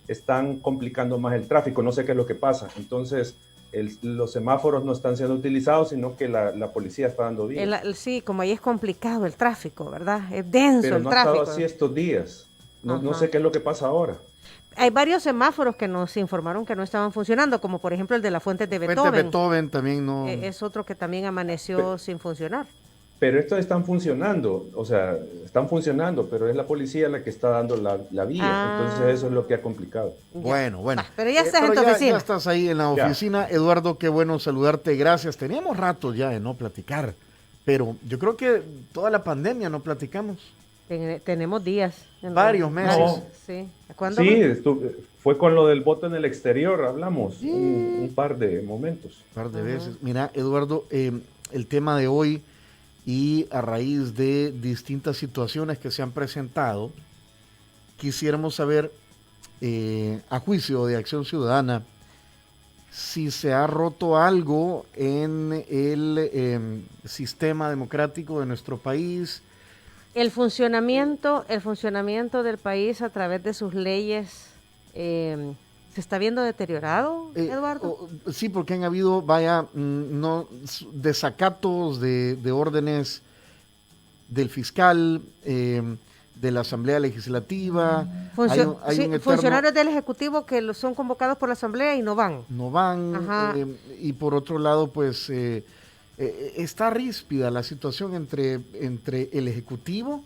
están complicando más el tráfico. No sé qué es lo que pasa. Entonces, los semáforos no están siendo utilizados, sino que la policía está dando vías. Sí, como ahí es complicado el tráfico, ¿verdad? Es denso Pero el no ha estado tráfico. así estos días. No Ajá. sé qué es lo que pasa ahora. Hay varios semáforos que nos informaron que no estaban funcionando, como por ejemplo el de la Fuente de Fuente Beethoven. Beethoven también no. Es otro que también amaneció Pe- sin funcionar. Pero estos están funcionando, o sea, están funcionando, pero es la policía la que está dando la vía. Entonces eso es lo que Ah, ha complicado. ya. Bueno, bueno. Pero ya estás en Pero tu ya oficina. estás ahí en la Ya. oficina. Eduardo, qué bueno saludarte. Gracias. Teníamos rato ya de no platicar. Pero yo creo que toda la pandemia no platicamos. Tenemos días. Varios meses. No, Sí. ¿Cuándo sí, fue? fue con lo del voto en el exterior, hablamos Sí. un par de momentos. Un par de Ujú. veces. Mira, Eduardo, el tema de hoy y a raíz de distintas situaciones que se han presentado, quisiéramos saber, a juicio de Acción Ciudadana, si se ha roto algo en el sistema democrático de nuestro país. El funcionamiento del país a través de sus leyes se está viendo deteriorado, Eduardo. Sí, porque han habido, vaya, no, desacatos de órdenes del fiscal, de la Asamblea Legislativa. Hay Sí, un eterno, funcionarios del Ejecutivo que son convocados por la Asamblea y no van. no van, Ajá. y por otro lado, pues está ríspida la situación entre el Ejecutivo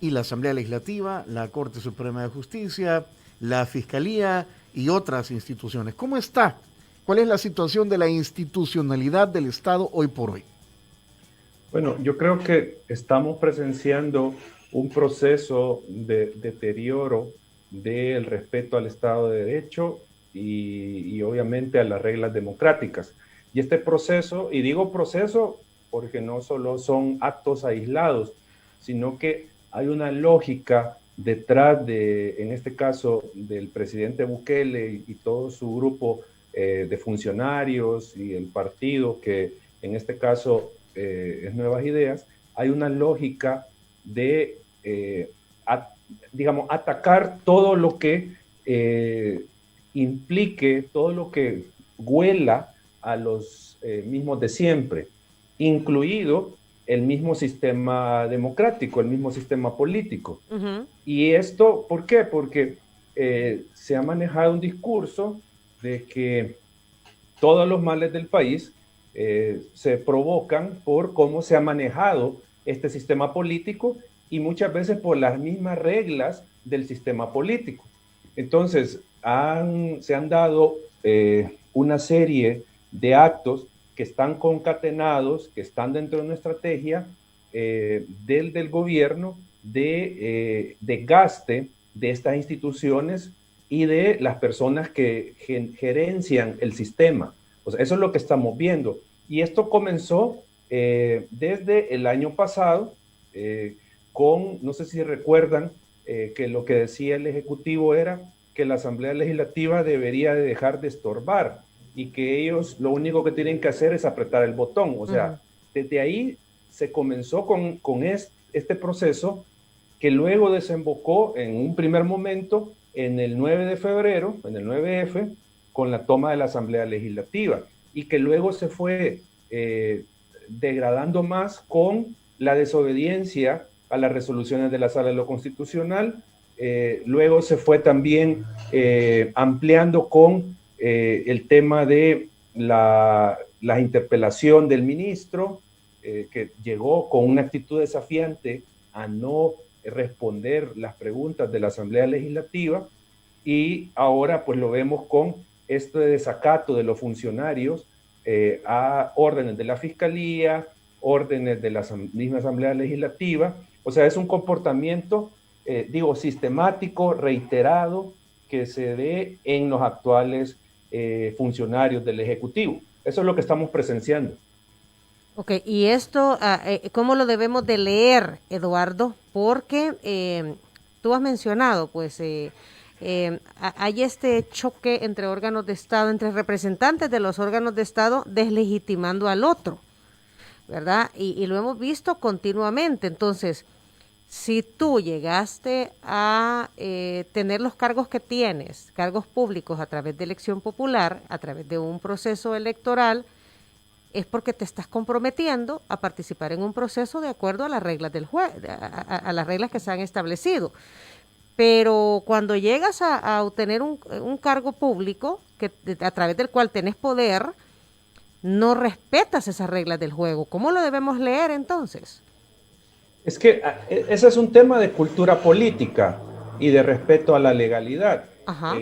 y la Asamblea Legislativa, la Corte Suprema de Justicia, la Fiscalía y otras instituciones. ¿Cómo está? ¿Cuál es la situación de la institucionalidad del Estado hoy por hoy? Bueno, yo creo que estamos presenciando un proceso de deterioro del respeto al Estado de Derecho y obviamente a las reglas democráticas. Y este proceso, y digo proceso porque no solo son actos aislados, sino que hay una lógica detrás de, en este caso, del presidente Bukele y todo su grupo de funcionarios y el partido que en este caso es Nuevas Ideas, hay una lógica de, digamos, atacar todo lo que implique, todo lo que huela a los mismos de siempre, incluido el mismo sistema democrático, el mismo sistema político. Ujú. Y esto, ¿por qué? Porque se ha manejado un discurso de que todos los males del país se provocan por cómo se ha manejado este sistema político y muchas veces por las mismas reglas del sistema político. Entonces, se han dado una serie de actos que están concatenados, que están dentro de una estrategia del gobierno de desgaste de estas instituciones y de las personas que gerencian el sistema. O sea, eso es lo que estamos viendo. Y esto comenzó desde el año pasado no sé si recuerdan, que lo que decía el Ejecutivo era que la Asamblea Legislativa debería de dejar de estorbar y que ellos lo único que tienen que hacer es apretar el botón. O Ujú. sea, desde ahí se comenzó con este proceso que luego desembocó en un primer momento en el 9 de febrero, en el 9F, con la toma de la Asamblea Legislativa, y que luego se fue degradando más con la desobediencia a las resoluciones de la Sala de lo Constitucional, luego se fue también ampliando con el tema de la interpelación del ministro, que llegó con una actitud desafiante a no responder las preguntas de la Asamblea Legislativa, y ahora pues lo vemos con este desacato de los funcionarios a órdenes de la Fiscalía, órdenes de la misma Asamblea Legislativa. O sea, es un comportamiento, digo, sistemático, reiterado, que se ve en los actuales funcionarios del Ejecutivo. Eso es lo que estamos presenciando. Ok, y esto, ¿cómo lo debemos de leer, Eduardo? Porque tú has mencionado, pues, hay este choque entre órganos de Estado, entre representantes de los órganos de Estado, deslegitimando al otro, ¿verdad? Y lo hemos visto continuamente. Entonces, si tú llegaste a tener los cargos que tienes, cargos públicos a través de elección popular, a través de un proceso electoral, es porque te estás comprometiendo a participar en un proceso de acuerdo a las reglas del juego, a las reglas que se han establecido. Pero cuando llegas a obtener un cargo público a través del cual tenés poder, no respetas esas reglas del juego. ¿Cómo lo debemos leer entonces? Es que ese es un tema de cultura política y de respeto a la legalidad. Ajá.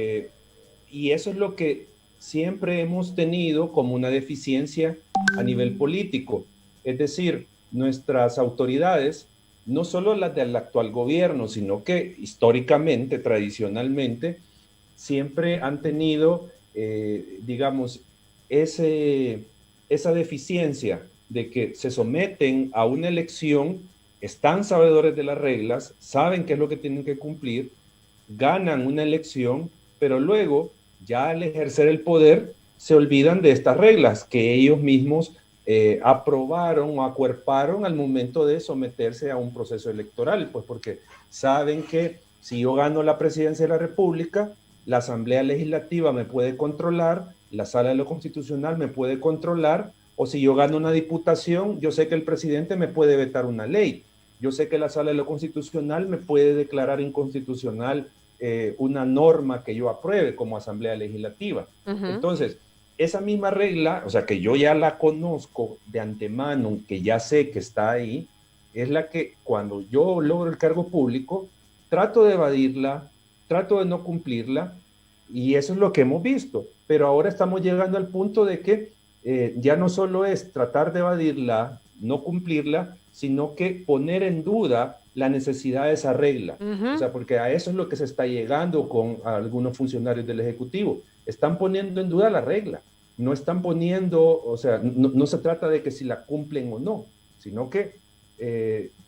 Y eso es lo que siempre hemos tenido como una deficiencia a nivel político. Es decir, nuestras autoridades, no solo las del actual gobierno, sino que históricamente, tradicionalmente, siempre han tenido, digamos, esa deficiencia de que se someten a una elección, están sabedores de las reglas, saben qué es lo que tienen que cumplir, ganan una elección, pero luego, ya al ejercer el poder, se olvidan de estas reglas que ellos mismos aprobaron o acuerparon al momento de someterse a un proceso electoral, pues porque saben que si yo gano la presidencia de la República, la Asamblea Legislativa me puede controlar, la Sala de lo Constitucional me puede controlar, o si yo gano una diputación, yo sé que el presidente me puede vetar una ley. Yo sé que la Sala de lo Constitucional me puede declarar inconstitucional una norma que yo apruebe como Asamblea Legislativa. Entonces, esa misma regla, o sea, que yo ya la conozco de antemano, que ya sé que está ahí, es la que cuando yo logro el cargo público, trato de evadirla, trato de no cumplirla, y eso es lo que hemos visto. Pero ahora estamos llegando al punto de que ya no solo es tratar de evadirla, no cumplirla, sino que poner en duda la necesidad de esa regla. O sea, porque a eso es lo que se está llegando con algunos funcionarios del Ejecutivo. Están poniendo en duda la regla. No están poniendo, o sea, no se trata de que si la cumplen o no, sino que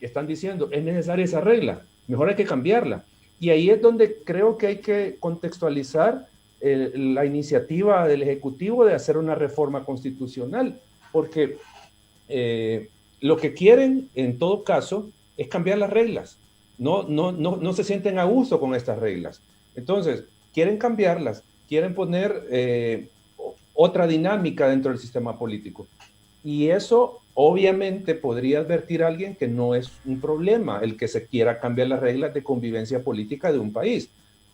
están diciendo, es necesaria esa regla, mejor hay que cambiarla. Y ahí es donde creo que hay que contextualizar la iniciativa del Ejecutivo de hacer una reforma constitucional, porque lo que quieren, en todo caso, es cambiar las reglas. No se sienten a gusto con estas reglas. Entonces, quieren cambiarlas, quieren poner otra dinámica dentro del sistema político. Y eso, obviamente, podría advertir a alguien que no es un problema el que se quiera cambiar las reglas de convivencia política de un país.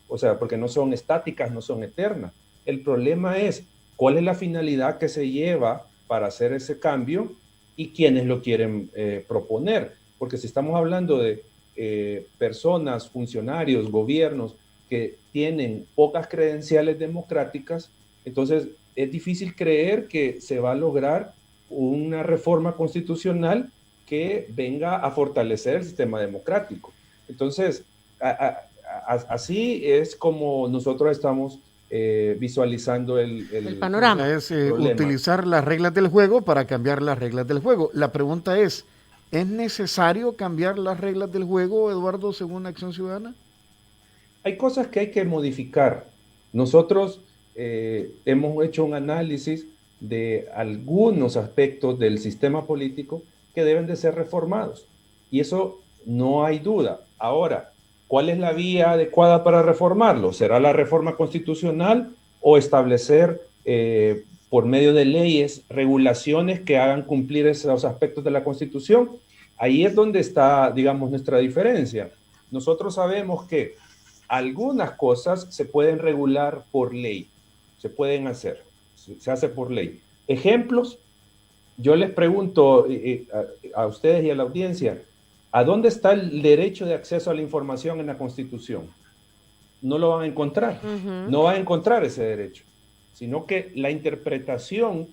O sea, porque no son estáticas, no son eternas. El problema es cuál es la finalidad que se lleva para hacer ese cambio y quiénes lo quieren proponer. Porque si estamos hablando de personas, funcionarios, gobiernos que tienen pocas credenciales democráticas, entonces es difícil creer que se va a lograr una reforma constitucional que venga a fortalecer el sistema democrático. Entonces, así es como nosotros estamos visualizando el panorama. Es utilizar las reglas del juego para cambiar las reglas del juego. La pregunta es necesario cambiar las reglas del juego, Eduardo, según Acción Ciudadana? Hay cosas que hay que modificar. Nosotros hemos hecho un análisis de algunos aspectos del sistema político que deben de ser reformados. Y eso no hay duda. Ahora, ¿cuál es la vía adecuada para reformarlo? ¿Será la reforma constitucional o establecer por medio de leyes, regulaciones que hagan cumplir esos aspectos de la Constitución? Ahí es donde está, digamos, nuestra diferencia. Nosotros sabemos que algunas cosas se pueden regular por ley, se pueden hacer, se hace por ley. Ejemplos, yo les pregunto a ustedes y a la audiencia, ¿a dónde está el derecho de acceso a la información en la Constitución? No lo van a encontrar, no van a encontrar ese derecho, sino que la interpretación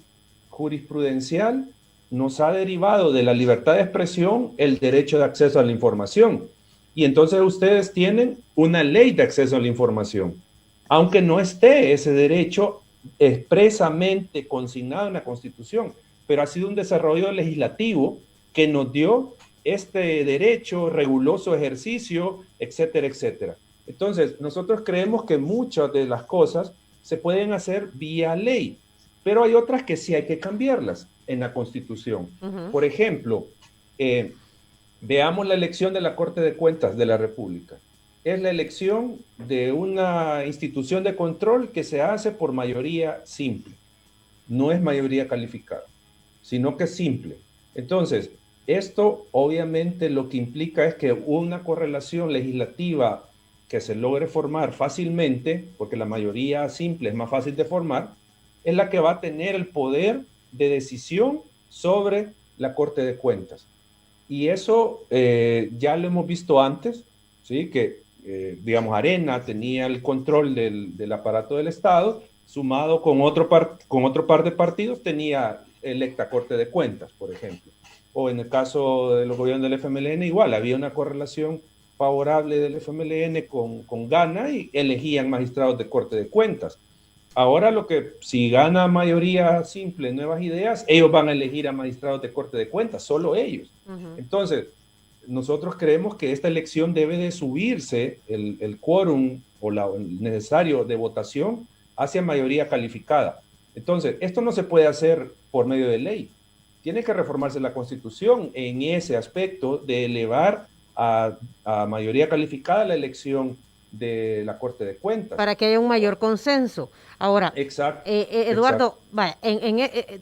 jurisprudencial nos ha derivado de la libertad de expresión el derecho de acceso a la información. Y entonces ustedes tienen una ley de acceso a la información, aunque no esté ese derecho expresamente consignado en la Constitución, pero ha sido un desarrollo legislativo que nos dio este derecho, reguló su ejercicio, etcétera, etcétera. Entonces, nosotros creemos que muchas de las cosas se pueden hacer vía ley, pero hay otras que sí hay que cambiarlas en la Constitución. Por ejemplo, Veamos la elección de la Corte de Cuentas de la República. Es la elección de una institución de control que se hace por mayoría simple. No es mayoría calificada, sino que es simple. Entonces, esto obviamente lo que implica es que una correlación legislativa que se logre formar fácilmente, porque la mayoría simple es más fácil de formar, es la que va a tener el poder de decisión sobre la Corte de Cuentas. Y eso ya lo hemos visto antes, ¿sí? Que, digamos, Arena tenía el control del aparato del Estado, sumado con otro par de partidos, tenía electa Corte de Cuentas, por ejemplo. O en el caso de los gobiernos del FMLN, igual, había una correlación favorable del FMLN con Gana y elegían magistrados de Corte de Cuentas. Ahora si gana mayoría simple, nuevas ideas, ellos van a elegir a magistrados de Corte de Cuentas, solo ellos. Entonces, nosotros creemos que esta elección debe de subirse el quórum o el necesario de votación hacia mayoría calificada. Entonces, esto no se puede hacer por medio de ley. Tiene que reformarse la Constitución en ese aspecto de elevar a mayoría calificada la elección de la Corte de Cuentas. Para que haya un mayor consenso. Ahora, exacto, Eduardo, vaya,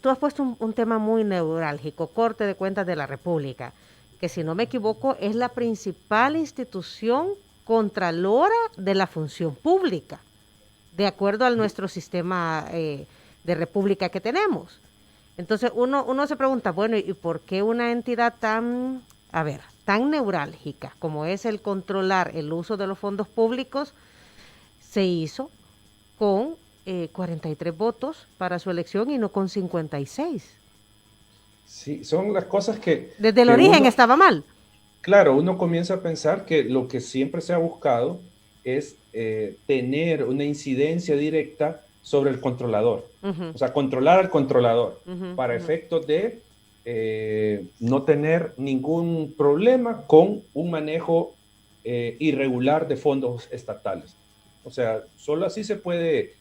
tú has puesto un tema muy neurálgico, Corte de Cuentas de la República, que si no me equivoco es la principal institución contralora de la función pública, de acuerdo a nuestro sistema de república que tenemos. Entonces uno se pregunta, bueno, ¿y por qué una entidad tan neurálgica como es el controlar el uso de los fondos públicos se hizo con 43 votos para su elección y no con 56? Sí, son las cosas que... Desde el origen estaba mal. Claro, uno comienza a pensar que lo que siempre se ha buscado es tener una incidencia directa sobre el controlador. O sea, controlar al controlador para efectos de no tener ningún problema con un manejo irregular de fondos estatales. O sea, solo así se puede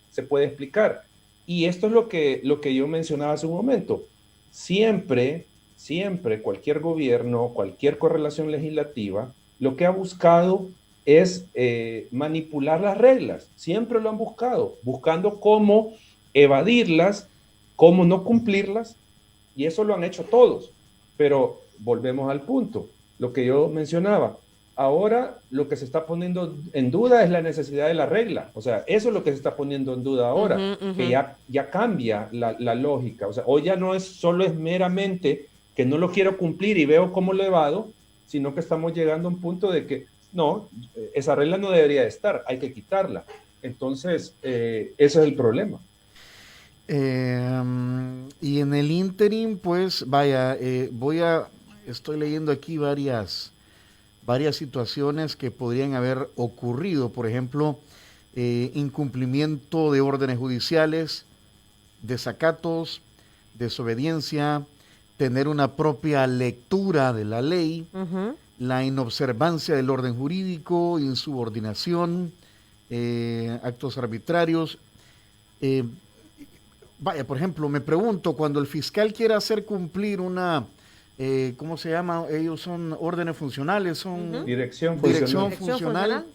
explicar. Y esto es lo que yo mencionaba hace un momento. Siempre, cualquier gobierno, cualquier correlación legislativa, lo que ha buscado es manipular las reglas. Siempre lo han buscando cómo evadirlas, cómo no cumplirlas, y eso lo han hecho todos. Pero volvemos al punto, lo que yo mencionaba. Ahora lo que se está poniendo en duda es la necesidad de la regla. O sea, eso es lo que se está poniendo en duda ahora, que ya cambia la lógica. O sea, hoy ya no solo es meramente que no lo quiero cumplir y veo cómo lo evado, sino que estamos llegando a un punto de que no, esa regla no debería de estar, hay que quitarla. Entonces, ese es el problema. Y en el ínterin, pues, vaya, estoy leyendo aquí varias situaciones que podrían haber ocurrido. Por ejemplo, incumplimiento de órdenes judiciales, desacatos, desobediencia, tener una propia lectura de la ley, la inobservancia del orden jurídico, insubordinación, actos arbitrarios. Vaya, por ejemplo, me pregunto, cuando el fiscal quiere hacer cumplir una... ¿cómo se llama? Ellos son órdenes funcionales, son... Dirección funcional.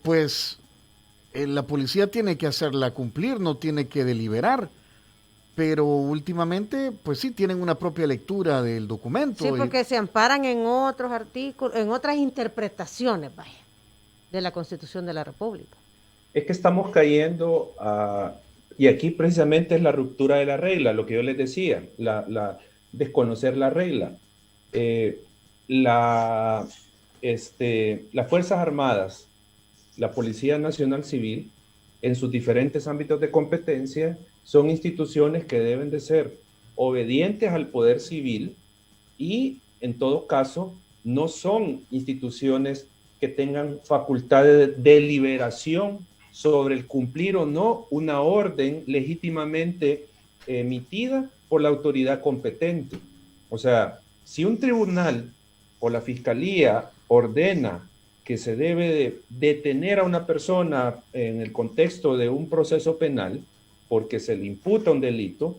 Pues la policía tiene que hacerla cumplir, no tiene que deliberar. Pero últimamente, pues sí, tienen una propia lectura del documento. Sí, porque se amparan en otros artículos, en otras interpretaciones, vaya, de la Constitución de la República. Es que estamos cayendo y aquí precisamente es la ruptura de la regla, lo que yo les decía, desconocer la regla. Las Fuerzas Armadas, la Policía Nacional Civil, en sus diferentes ámbitos de competencia, son instituciones que deben de ser obedientes al poder civil y, en todo caso, no son instituciones que tengan facultad de deliberación sobre el cumplir o no una orden legítimamente emitida por la autoridad competente. O sea, si un tribunal o la fiscalía ordena que se debe de detener a una persona en el contexto de un proceso penal porque se le imputa un delito,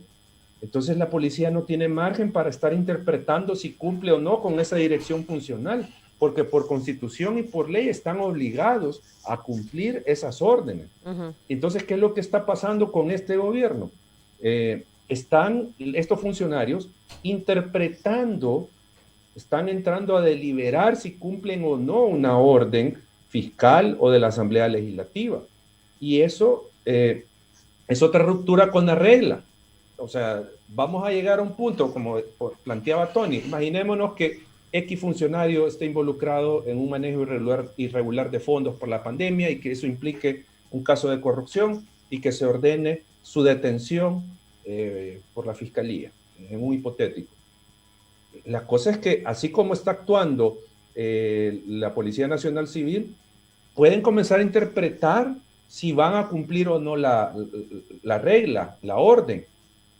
Entonces la policía no tiene margen para estar interpretando si cumple o no con esa dirección funcional, porque por constitución y por ley están obligados a cumplir esas órdenes. Entonces, ¿qué es lo que está pasando con este gobierno? Están estos funcionarios interpretando, están entrando a deliberar si cumplen o no una orden fiscal o de la Asamblea Legislativa. Y eso es otra ruptura con la regla. O sea, vamos a llegar a un punto, como planteaba Tony, imaginémonos que X funcionario esté involucrado en un manejo irregular de fondos por la pandemia y que eso implique un caso de corrupción y que se ordene su detención por la fiscalía, en un hipotético. La cosa es que así como está actuando la Policía Nacional Civil, pueden comenzar a interpretar si van a cumplir o no la regla, la orden.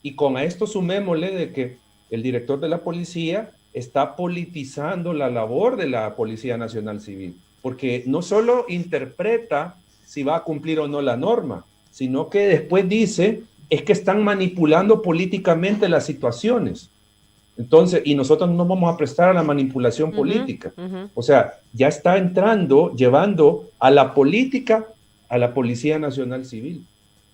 Y con esto sumémosle de que el director de la policía está politizando la labor de la Policía Nacional Civil, porque no solo interpreta si va a cumplir o no la norma, sino que después dice es que están manipulando políticamente las situaciones. Entonces, y nosotros no vamos a prestar a la manipulación política. O sea, ya está entrando, llevando a la política a la Policía Nacional Civil.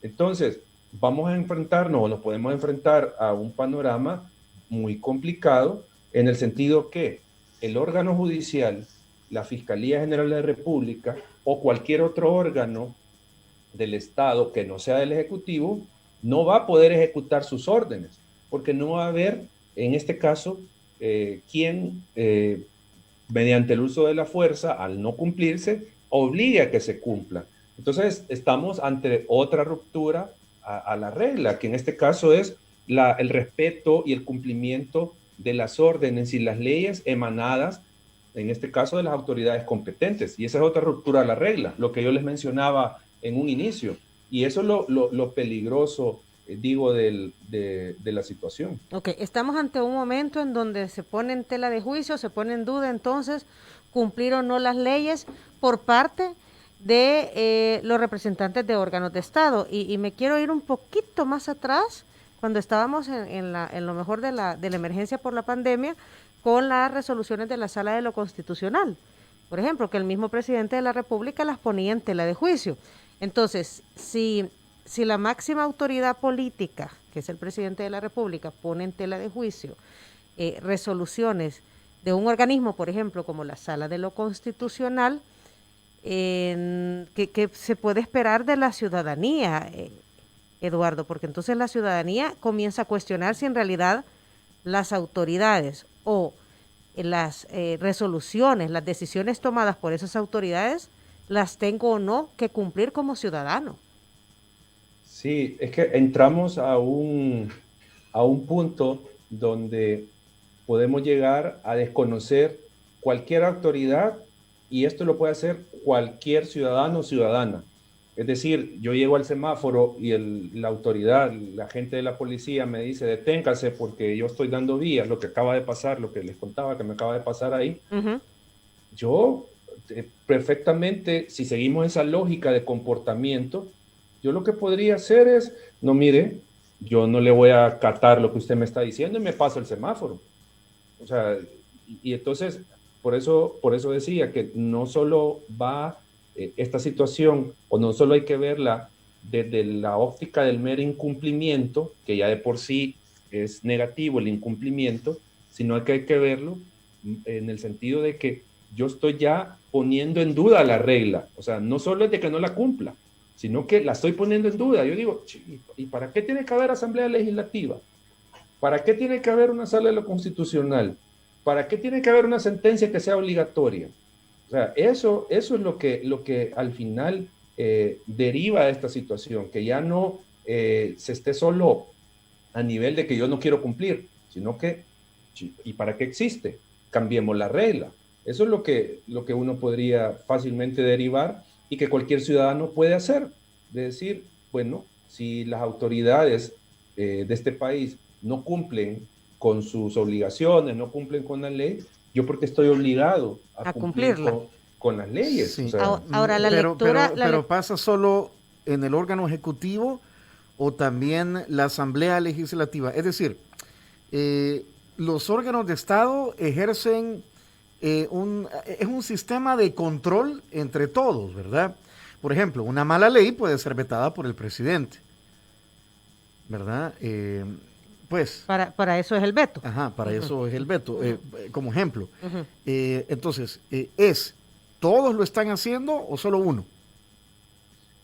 Entonces, vamos a enfrentarnos o nos podemos enfrentar a un panorama muy complicado en el sentido que el órgano judicial, la Fiscalía General de la República o cualquier otro órgano del Estado que no sea del Ejecutivo no va a poder ejecutar sus órdenes porque no va a haber, en este caso, quien mediante el uso de la fuerza, al no cumplirse, obligue a que se cumpla. Entonces, estamos ante otra ruptura a la regla, que en este caso es el respeto y el cumplimiento de las órdenes y las leyes emanadas, en este caso, de las autoridades competentes. Y esa es otra ruptura a la regla, lo que yo les mencionaba en un inicio. Y eso es lo peligroso, digo, de la situación. Ok, estamos ante un momento en donde se pone en tela de juicio, se pone en duda entonces cumplir o no las leyes por parte de los representantes de órganos de Estado. Y me quiero ir un poquito más atrás, cuando estábamos en lo mejor de la emergencia por la pandemia, con las resoluciones de la Sala de lo Constitucional. Por ejemplo, que el mismo presidente de la República las ponía en tela de juicio. Entonces, si la máxima autoridad política, que es el presidente de la República, pone en tela de juicio resoluciones de un organismo, por ejemplo, como la Sala de lo Constitucional, que se puede esperar de la ciudadanía, Eduardo, porque entonces la ciudadanía comienza a cuestionar si en realidad las autoridades o las resoluciones, las decisiones tomadas por esas autoridades, las tengo o no que cumplir como ciudadano. Sí, es que entramos a un punto donde podemos llegar a desconocer cualquier autoridad y esto lo puede hacer cualquier ciudadano o ciudadana. Es decir, yo llego al semáforo y la autoridad, la gente de la policía me dice deténgase porque yo estoy dando vías, lo que acaba de pasar, lo que les contaba que me acaba de pasar ahí. Yo perfectamente, si seguimos esa lógica de comportamiento, yo lo que podría hacer es, no mire, yo no le voy a acatar lo que usted me está diciendo y me paso el semáforo. O sea, y entonces, por eso decía que no solo va esta situación, o no solo hay que verla desde la óptica del mero incumplimiento, que ya de por sí es negativo el incumplimiento, sino que hay que verlo en el sentido de que yo estoy ya poniendo en duda la regla. O sea, no solo es de que no la cumpla, sino que la estoy poniendo en duda. Yo digo, ¿y para qué tiene que haber Asamblea Legislativa? ¿Para qué tiene que haber una Sala de lo Constitucional? ¿Para qué tiene que haber una sentencia que sea obligatoria? O sea, eso es lo que al final deriva de esta situación, que ya no se esté solo a nivel de que yo no quiero cumplir, sino que, ¿y para qué existe? Cambiemos la regla. Eso es lo que uno podría fácilmente derivar y que cualquier ciudadano puede hacer, de decir, bueno, si las autoridades de este país no cumplen con sus obligaciones, no cumplen con la ley, yo porque estoy obligado a cumplir con las leyes. Sí. O sea, Ahora, la lectura... Pero pasa solo en el órgano ejecutivo o también la Asamblea Legislativa? Es decir, los órganos de Estado ejercen es un sistema de control entre todos, ¿verdad? Por ejemplo, una mala ley puede ser vetada por el presidente, ¿verdad? Pues para eso es el veto. Ajá, para eso es el veto, como ejemplo. Ujú. Entonces, ¿todos lo están haciendo o solo uno?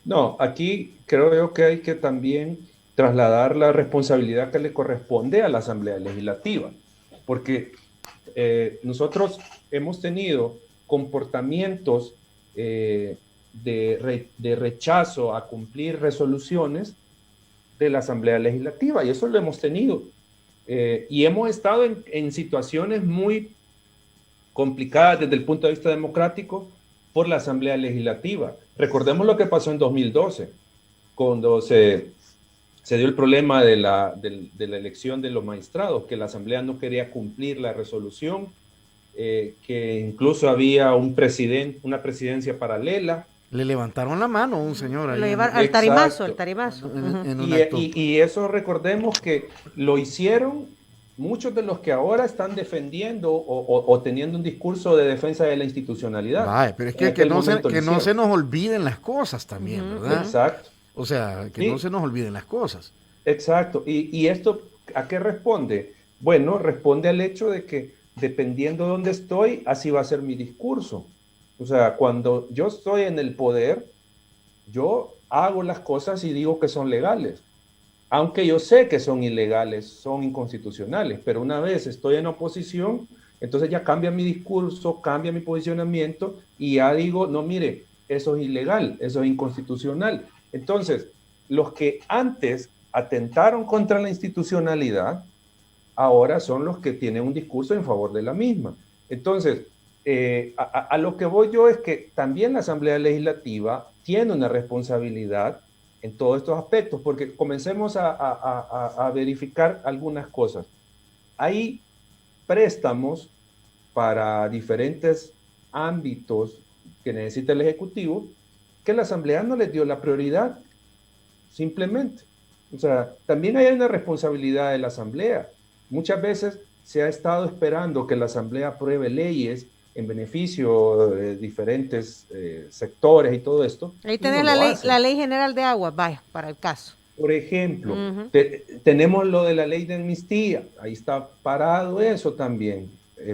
No, aquí creo yo que hay que también trasladar la responsabilidad que le corresponde a la Asamblea Legislativa, porque nosotros hemos tenido comportamientos de rechazo a cumplir resoluciones de la Asamblea Legislativa, y eso lo hemos tenido. Y hemos estado en situaciones muy complicadas desde el punto de vista democrático por la Asamblea Legislativa. Recordemos lo que pasó en 2012, cuando se dio el problema de la elección de los magistrados, que la Asamblea no quería cumplir la resolución, que incluso había una presidencia paralela. Le levantaron la mano a un señor ahí. Lo llevaron al tarimazo, el tarimazo. Y eso recordemos que lo hicieron muchos de los que ahora están defendiendo o teniendo un discurso de defensa de la institucionalidad. Vaya, pero es que no se nos olviden las cosas también, ¿verdad? Exacto. O sea, que no se nos olviden las cosas. Exacto. ¿Y esto a qué responde? Bueno, responde al hecho de que dependiendo de dónde estoy, así va a ser mi discurso. O sea, cuando yo estoy en el poder, yo hago las cosas y digo que son legales. Aunque yo sé que son ilegales, son inconstitucionales, pero una vez estoy en oposición, entonces ya cambia mi discurso, cambia mi posicionamiento y ya digo, no, mire, eso es ilegal, eso es inconstitucional. Entonces, los que antes atentaron contra la institucionalidad, ahora son los que tienen un discurso en favor de la misma. Entonces, a lo que voy yo es que también la Asamblea Legislativa tiene una responsabilidad en todos estos aspectos, porque comencemos a verificar algunas cosas. Hay préstamos para diferentes ámbitos que necesita el Ejecutivo que la Asamblea no les dio la prioridad, simplemente. O sea, también hay una responsabilidad de la Asamblea. Muchas veces se ha estado esperando que la Asamblea apruebe leyes en beneficio de diferentes sectores y todo esto. Ahí tenés la ley general de agua, vaya, para el caso. Por ejemplo, tenemos lo de la ley de amnistía, ahí está parado eso también,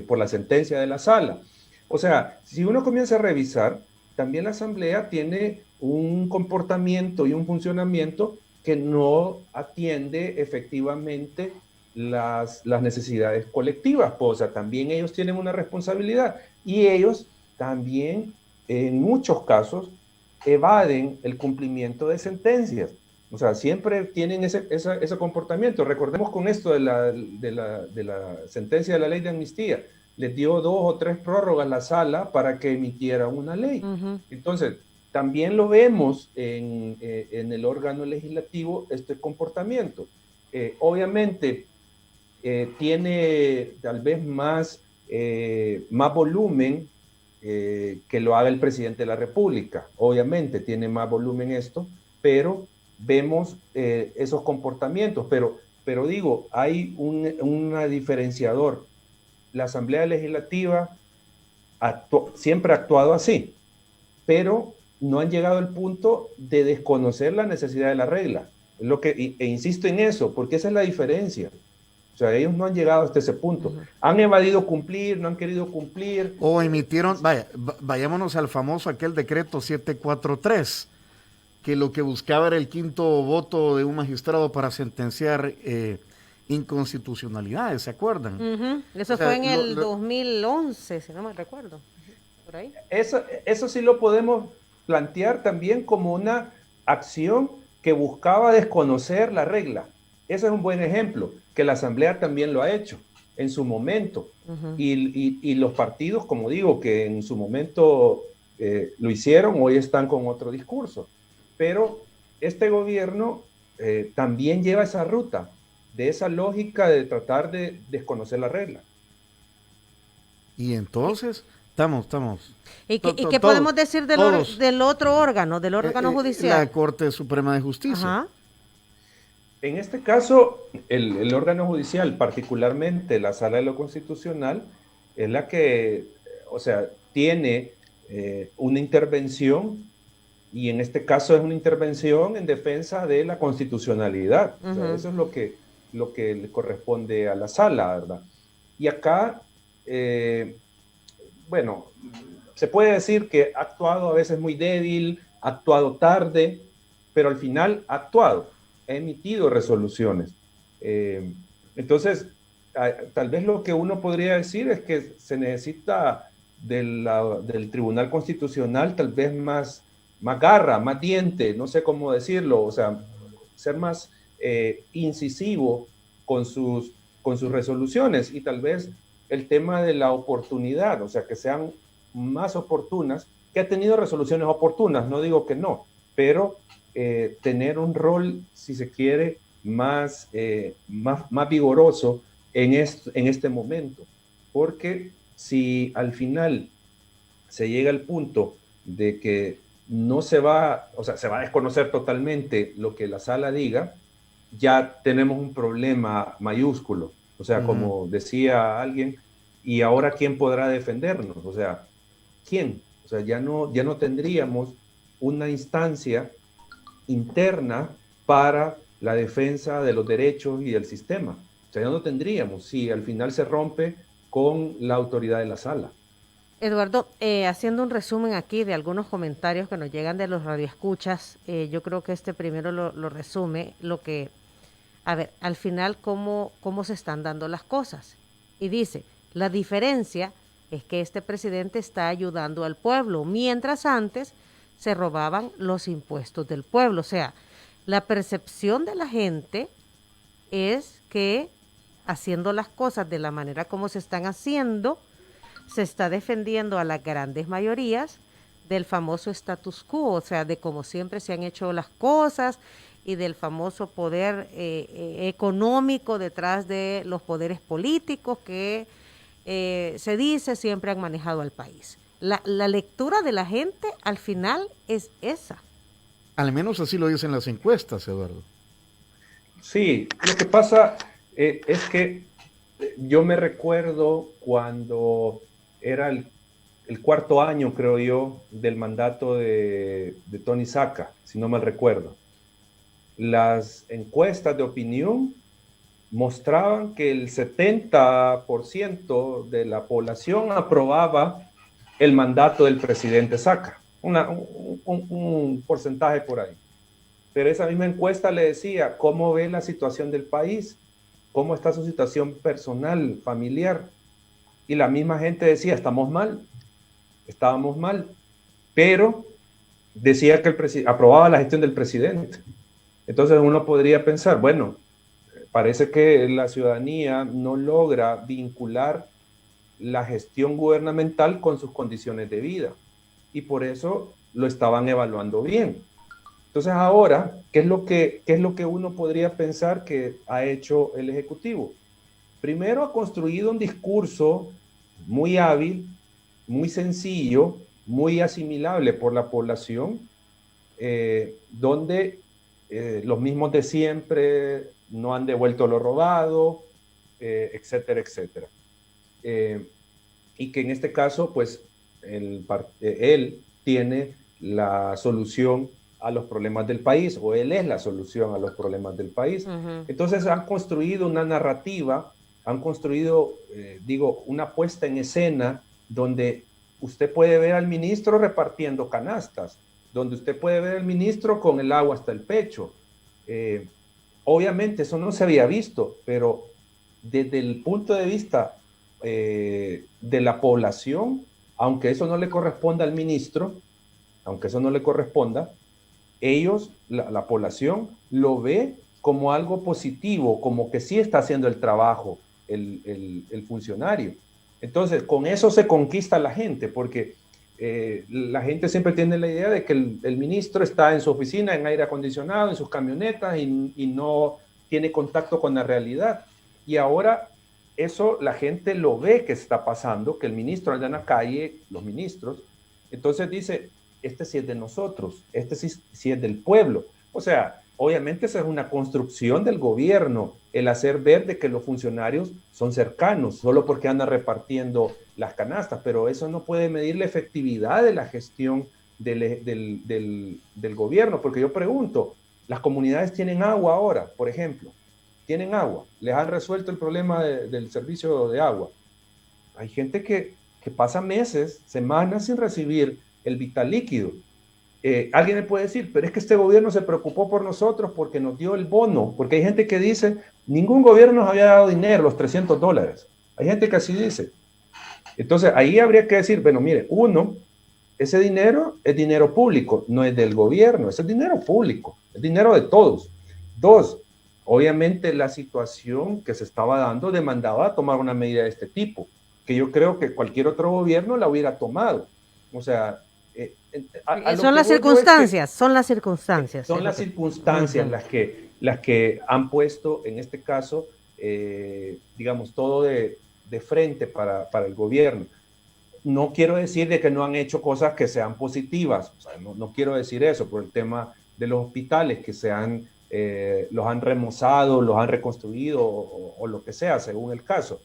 por la sentencia de la sala. O sea, si uno comienza a revisar, también la Asamblea tiene un comportamiento y un funcionamiento que no atiende efectivamente las necesidades colectivas. Pues, o sea, también ellos tienen una responsabilidad y ellos también, en muchos casos, evaden el cumplimiento de sentencias. O sea, siempre tienen ese comportamiento. Recordemos con esto de la sentencia de la ley de amnistía. Les dio 2 o 3 prórrogas la sala para que emitiera una ley. Entonces, también lo vemos en el órgano legislativo, este comportamiento. Obviamente, tiene tal vez más volumen que lo haga el presidente de la República. Obviamente, tiene más volumen esto, pero vemos esos comportamientos. Pero digo, hay un diferenciador. La Asamblea Legislativa siempre ha actuado así, pero no han llegado al punto de desconocer la necesidad de la regla. E insisto en eso, porque esa es la diferencia. O sea, ellos no han llegado hasta ese punto. Han evadido cumplir, no han querido cumplir. O emitieron, vayámonos al famoso aquel decreto 743, que lo que buscaba era el 5º voto de un magistrado para sentenciar inconstitucionalidades, ¿se acuerdan? Eso fue en el 2011, si no me recuerdo. Por ahí. Eso sí lo podemos plantear también como una acción que buscaba desconocer la regla. Ese es un buen ejemplo, que la Asamblea también lo ha hecho en su momento. Y los partidos, como digo, que en su momento lo hicieron, hoy están con otro discurso. Pero este gobierno también lleva esa ruta, de esa lógica de tratar de desconocer la regla. Y entonces, estamos. ¿Y qué podemos decir del otro órgano, del órgano judicial? La Corte Suprema de Justicia. En este caso, el órgano judicial, particularmente la Sala de lo Constitucional, es la que, o sea, tiene una intervención, y en este caso es una intervención en defensa de la constitucionalidad. O sea, eso es lo que le corresponde a la Sala, ¿verdad? Y acá, bueno, se puede decir que ha actuado a veces muy débil, ha actuado tarde, pero al final ha actuado, ha emitido resoluciones. Entonces, tal vez lo que uno podría decir es que se necesita del Tribunal Constitucional tal vez más garra, más diente, no sé cómo decirlo, o sea, ser más incisivo con con sus resoluciones, y tal vez el tema de la oportunidad, o sea, que sean más oportunas, que ha tenido resoluciones oportunas, no digo que no, pero tener un rol, si se quiere, más vigoroso en este momento, porque si al final se llega al punto de que no se va, o sea, se va a desconocer totalmente lo que la sala diga, ya tenemos un problema mayúsculo. O sea, como decía alguien, ¿y ahora quién podrá defendernos? O sea, ¿quién? O sea, ya no tendríamos una instancia interna para la defensa de los derechos y del sistema. O sea, ya no tendríamos si al final se rompe con la autoridad de la sala. Eduardo, haciendo un resumen aquí de algunos comentarios que nos llegan de los radioescuchas, yo creo que este primero lo resume, lo que, a ver, al final cómo se están dando las cosas. Y dice, la diferencia es que este presidente está ayudando al pueblo, mientras antes se robaban los impuestos del pueblo. O sea, la percepción de la gente es que haciendo las cosas de la manera como se están haciendo, se está defendiendo a las grandes mayorías del famoso status quo, o sea, de cómo siempre se han hecho las cosas y del famoso poder económico detrás de los poderes políticos que se dice siempre han manejado al país. La lectura de la gente al final es esa. Al menos así lo dicen las encuestas, Eduardo. Sí, lo que pasa es que yo me recuerdo cuando era el cuarto año, creo yo, del mandato de Tony Saca, si no mal recuerdo. Las encuestas de opinión mostraban que el 70% de la población aprobaba el mandato del presidente Saca, un porcentaje por ahí. Pero esa misma encuesta le decía cómo ve la situación del país, cómo está su situación personal, familiar. Y la misma gente decía, estábamos mal, pero decía que aprobaba la gestión del presidente. Entonces uno podría pensar, bueno, parece que la ciudadanía no logra vincular la gestión gubernamental con sus condiciones de vida, y por eso lo estaban evaluando bien. Entonces ahora, ¿qué es lo que uno podría pensar que ha hecho el Ejecutivo? Primero, ha construido un discurso muy hábil, muy sencillo, muy asimilable por la población, donde los mismos de siempre no han devuelto lo robado, etcétera, etcétera. Y que en este caso, pues, él tiene la solución a los problemas del país, o él es la solución a los problemas del país. Entonces han construido una narrativa, han construido, una puesta en escena donde usted puede ver al ministro repartiendo canastas, donde usted puede ver al ministro con el agua hasta el pecho. Obviamente eso no se había visto, pero desde el punto de vista de la población, aunque eso no le corresponda al ministro, ellos, la población, lo ve como algo positivo, como que sí está haciendo el trabajo el funcionario. Entonces, con eso se conquista a la gente, porque la gente siempre tiene la idea de que el ministro está en su oficina, en aire acondicionado, en sus camionetas, y no tiene contacto con la realidad. Y ahora eso la gente lo ve que está pasando, que el ministro anda en la calle, los ministros, entonces dice, este sí es de nosotros, este sí es del pueblo. O sea, obviamente esa es una construcción del gobierno, el hacer ver de que los funcionarios son cercanos, solo porque andan repartiendo las canastas, pero eso no puede medir la efectividad de la gestión del gobierno, porque yo pregunto, las comunidades tienen agua ahora, por ejemplo, tienen agua, les han resuelto el problema del servicio de agua. Hay gente que pasa meses, semanas sin recibir el vital líquido. Alguien me puede decir, pero es que este gobierno se preocupó por nosotros porque nos dio el bono, porque hay gente que dice, ningún gobierno nos había dado dinero, los $300. Hay gente que así dice. Entonces, ahí habría que decir, bueno, mire, uno, ese dinero es dinero público, no es del gobierno, ese es dinero público, es dinero de todos. Dos, obviamente la situación que se estaba dando demandaba tomar una medida de este tipo, que yo creo que cualquier otro gobierno la hubiera tomado. O sea, son las circunstancias, son las circunstancias. Son las circunstancias las que han puesto, en este caso, digamos, todo de frente para el gobierno. No quiero decir de que no han hecho cosas que sean positivas, o sea, no quiero decir eso por el tema de los hospitales que los han remozado, los han reconstruido o lo que sea, según el caso.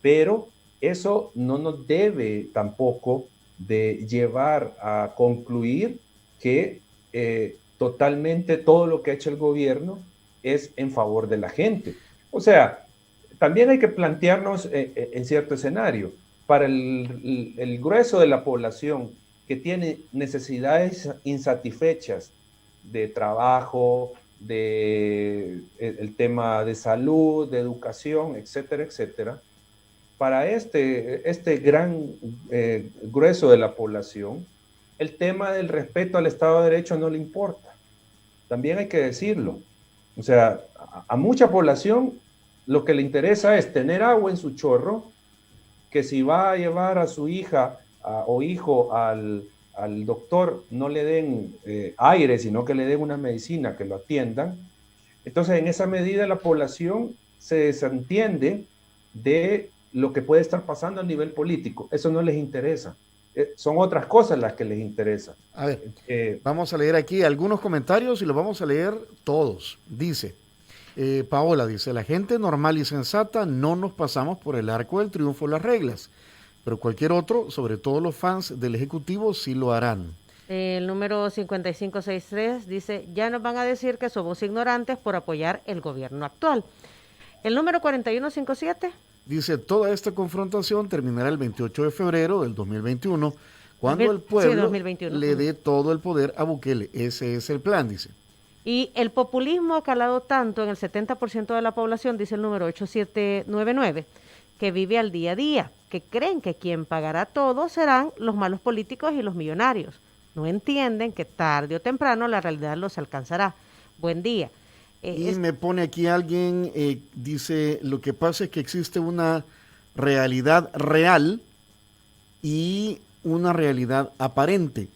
Pero eso no nos debe tampoco de llevar a concluir que totalmente todo lo que ha hecho el gobierno es en favor de la gente. O sea, también hay que plantearnos en cierto escenario, para el grueso de la población que tiene necesidades insatisfechas de trabajo, el tema de salud, de educación, etcétera, etcétera, para este gran grueso de la población, el tema del respeto al Estado de Derecho no le importa. También hay que decirlo. O sea, a mucha población lo que le interesa es tener agua en su chorro, que si va a llevar a su hija o hijo al doctor, no le den aire, sino que le den una medicina, que lo atiendan. Entonces, en esa medida la población se desentiende de lo que puede estar pasando a nivel político. Eso no les interesa. Son otras cosas las que les interesan. A ver, vamos a leer aquí algunos comentarios y los vamos a leer todos. Dice, Paola dice, la gente normal y sensata no nos pasamos por el arco del triunfo las reglas, pero cualquier otro, sobre todo los fans del Ejecutivo, sí lo harán. El número 5563 dice, ya nos van a decir que somos ignorantes por apoyar el gobierno actual. El número 4157 dice, toda esta confrontación terminará el 28 de febrero del 2021, cuando el pueblo 2021 le dé todo el poder a Bukele. Ese es el plan, dice. Y el populismo ha calado tanto en el 70% de la población, dice el número 8799, que vive al día a día, que creen que quien pagará todo serán los malos políticos y los millonarios. No entienden que tarde o temprano la realidad los alcanzará. Buen día. Y me pone aquí alguien, dice, lo que pasa es que existe una realidad real y una realidad aparente,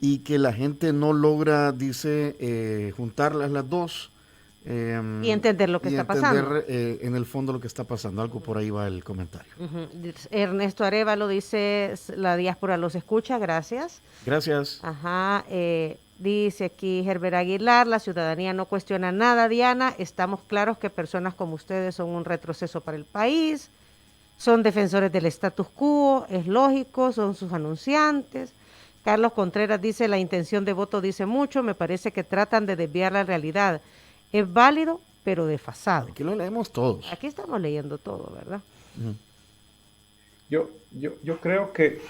y que la gente no logra, dice, juntarlas las dos. Y entender lo que está pasando. En el fondo lo que está pasando, algo por ahí va el comentario. Ernesto Arevalo dice, la diáspora los escucha, gracias. Gracias. Ajá, dice aquí Herbert Aguilar, la ciudadanía no cuestiona nada, Diana, estamos claros que personas como ustedes son un retroceso para el país, son defensores del status quo, es lógico, son sus anunciantes. Carlos Contreras dice, la intención de voto dice mucho, me parece que tratan de desviar la realidad. Es válido, pero desfasado. Aquí lo leemos todos. Aquí estamos leyendo todo, ¿verdad? Yo creo que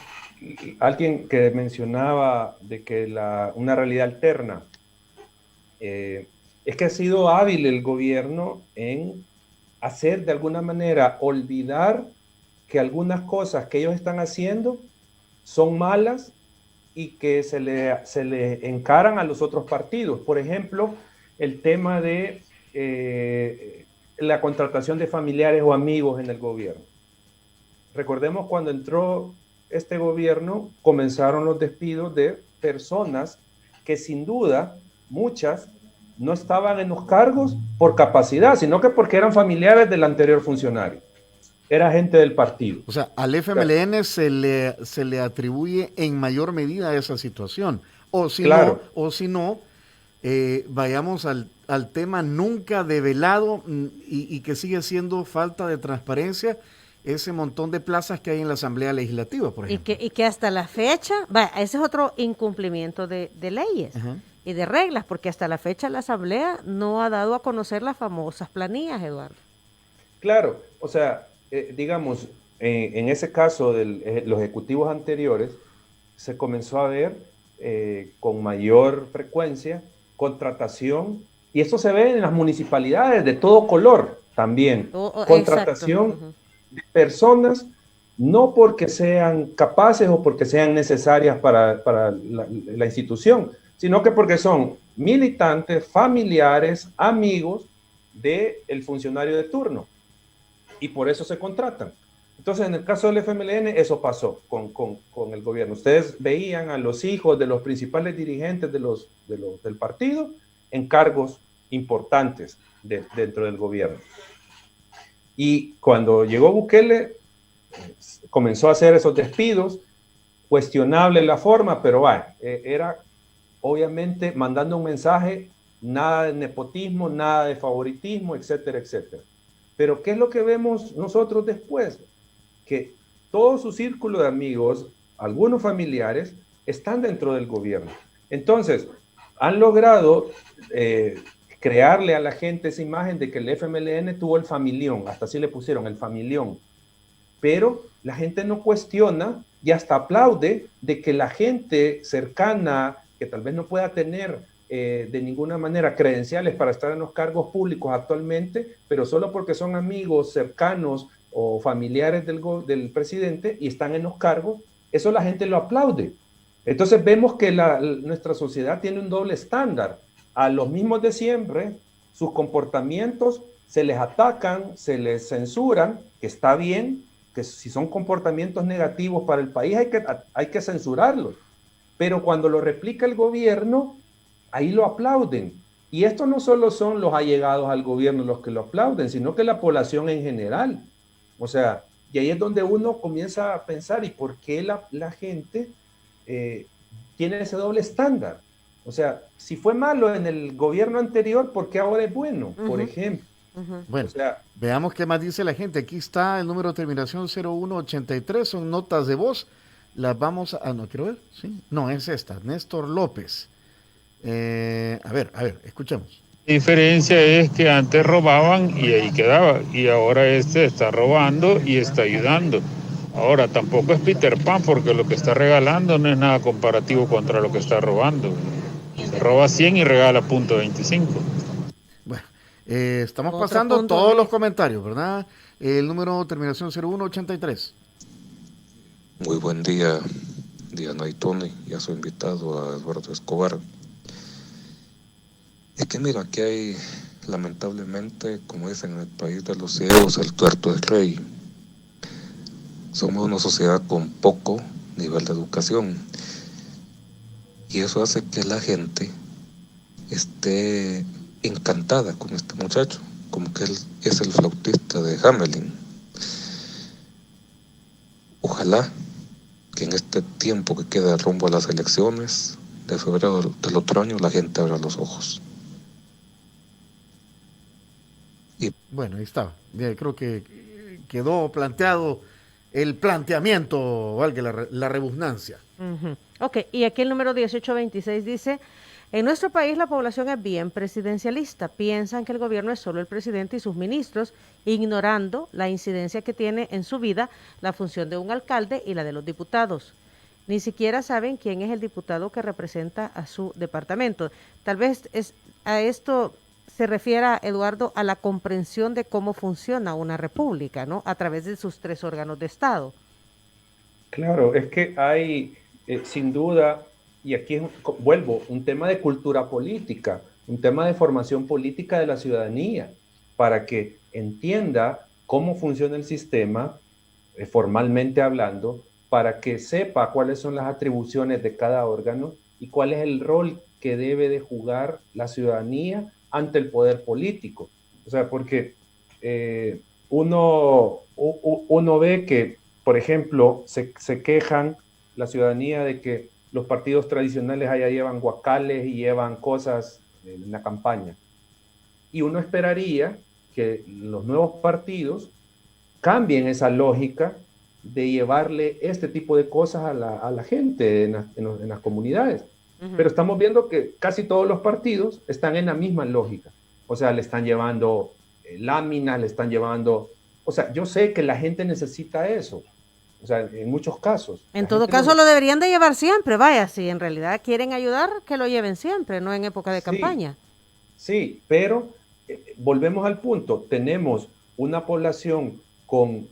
alguien que mencionaba de que una realidad alterna, es que ha sido hábil el gobierno en hacer de alguna manera olvidar que algunas cosas que ellos están haciendo son malas y que se le encaran a los otros partidos. Por ejemplo, el tema de la contratación de familiares o amigos en el gobierno. Recordemos cuando entró este gobierno, comenzaron los despidos de personas que sin duda, muchas, no estaban en los cargos por capacidad, sino que porque eran familiares del anterior funcionario. Era gente del partido. O sea, al FMLN se le atribuye en mayor medida esa situación. O si no, vayamos al tema nunca develado y que sigue siendo falta de transparencia, ese montón de plazas que hay en la Asamblea Legislativa, por ejemplo. Y que hasta la fecha, ese es otro incumplimiento de leyes. Ajá. Y de reglas, porque hasta la fecha la Asamblea no ha dado a conocer las famosas planillas, Eduardo. Claro, o sea, digamos, en ese caso de los ejecutivos anteriores, se comenzó a ver con mayor frecuencia contratación, y esto se ve en las municipalidades de todo color también, contratación de personas, no porque sean capaces o porque sean necesarias para la institución, sino que porque son militantes, familiares, amigos del funcionario de turno, y por eso se contratan. Entonces, en el caso del FMLN, eso pasó con el gobierno. Ustedes veían a los hijos de los principales dirigentes del partido en cargos importantes dentro del gobierno. Y cuando llegó Bukele, comenzó a hacer esos despidos, cuestionable la forma, pero era obviamente mandando un mensaje, nada de nepotismo, nada de favoritismo, etcétera, etcétera. Pero ¿qué es lo que vemos nosotros después? Que todo su círculo de amigos, algunos familiares, están dentro del gobierno. Entonces, han logrado crearle a la gente esa imagen de que el FMLN tuvo el familión, hasta así le pusieron el familión. Pero la gente no cuestiona y hasta aplaude de que la gente cercana, que tal vez no pueda tener de ninguna manera credenciales para estar en los cargos públicos actualmente, pero solo porque son amigos cercanos o familiares del presidente y están en los cargos, eso la gente lo aplaude. Entonces vemos que nuestra sociedad tiene un doble estándar. A los mismos de siempre, sus comportamientos se les atacan, se les censuran, que está bien, que si son comportamientos negativos para el país hay que censurarlos. Pero cuando lo replica el gobierno, ahí lo aplauden. Y esto no solo son los allegados al gobierno los que lo aplauden, sino que la población en general. O sea, y ahí es donde uno comienza a pensar, ¿y por qué la gente tiene ese doble estándar? O sea, si fue malo en el gobierno anterior, ¿por qué ahora es bueno? Por ejemplo. Bueno, o sea, veamos qué más dice la gente. Aquí está el número de terminación 0183, son notas de voz. Las vamos a... no, quiero ver, ¿sí? No, es esta, Néstor López. A ver, escuchemos. La diferencia es que antes robaban y ahí quedaba, y ahora está robando y está ayudando. Ahora tampoco es Peter Pan, porque lo que está regalando no es nada comparativo contra lo que está robando. Se roba 100 y regala .25. Bueno, estamos pasando todos los comentarios, ¿verdad? El número terminación 0183. Muy buen día, Diana y Tony, y a su invitado, a Eduardo Escobar. Es que mira, aquí hay, lamentablemente, como dicen en el país de los ciegos, el tuerto es rey. Somos una sociedad con poco nivel de educación. Y eso hace que la gente esté encantada con este muchacho, como que él es el flautista de Hamelin. Ojalá que en este tiempo que queda rumbo a las elecciones de febrero del otro año la gente abra los ojos. Bueno, ahí estaba. Creo que quedó planteado el planteamiento, valga la redundancia. Ok, y aquí el número 1826 dice: en nuestro país la población es bien presidencialista. Piensan que el gobierno es solo el presidente y sus ministros, ignorando la incidencia que tiene en su vida la función de un alcalde y la de los diputados. Ni siquiera saben quién es el diputado que representa a su departamento. Tal vez a esto se refiera, Eduardo, a la comprensión de cómo funciona una república, ¿no? A través de sus 3 órganos de Estado. Claro, es que hay, sin duda, y aquí vuelvo, un tema de cultura política, un tema de formación política de la ciudadanía, para que entienda cómo funciona el sistema, formalmente hablando, para que sepa cuáles son las atribuciones de cada órgano y cuál es el rol que debe de jugar la ciudadanía ante el poder político. O sea, porque uno ve que, por ejemplo, se quejan la ciudadanía de que los partidos tradicionales allá llevan guacales y llevan cosas en la campaña. Y uno esperaría que los nuevos partidos cambien esa lógica de llevarle este tipo de cosas a la gente en las comunidades. Pero estamos viendo que casi todos los partidos están en la misma lógica. O sea, le están llevando láminas, le están llevando... O sea, yo sé que la gente necesita eso. O sea, en muchos casos. En todo caso, lo deberían de llevar siempre. Vaya, si en realidad quieren ayudar, que lo lleven siempre, no en época de campaña. Sí, pero volvemos al punto. Tenemos una población con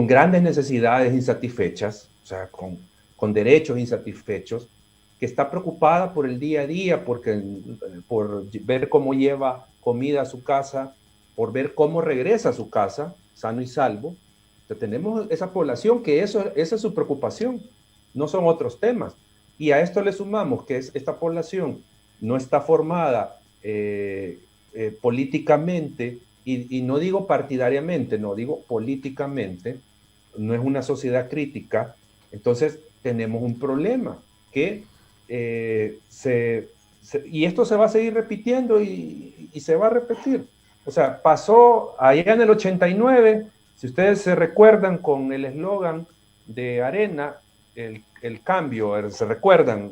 grandes necesidades insatisfechas, o sea, con derechos insatisfechos, que está preocupada por el día a día, por ver cómo lleva comida a su casa, por ver cómo regresa a su casa, sano y salvo. Entonces, tenemos esa población que esa es su preocupación, no son otros temas. Y a esto le sumamos que esta población no está formada políticamente, y no digo partidariamente, no digo políticamente, no es una sociedad crítica. Entonces tenemos un problema que y esto se va a seguir repitiendo y se va a repetir. O sea, pasó allá en el 89, si ustedes se recuerdan con el eslogan de Arena, el cambio, se recuerdan,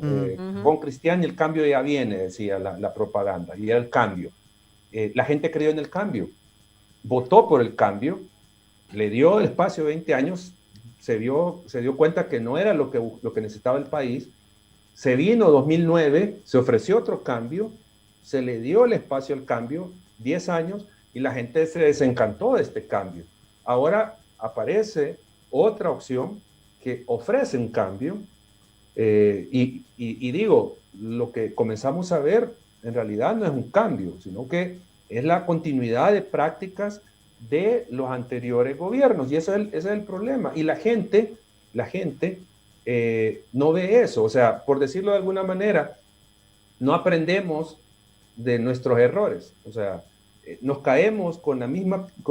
con Cristian, el cambio ya viene, decía la propaganda, y era el cambio. La gente creyó en el cambio, votó por el cambio, le dio el espacio 20 años, se dio cuenta que no era lo que necesitaba el país. Se vino 2009, se ofreció otro cambio, se le dio el espacio al cambio, 10 años, y la gente se desencantó de este cambio. Ahora aparece otra opción que ofrece un cambio, y digo, lo que comenzamos a ver en realidad no es un cambio, sino que es la continuidad de prácticas de los anteriores gobiernos, y ese es el problema. Y la gente no ve eso. O sea, por decirlo de alguna manera, no aprendemos de nuestros errores. O sea, nos caemos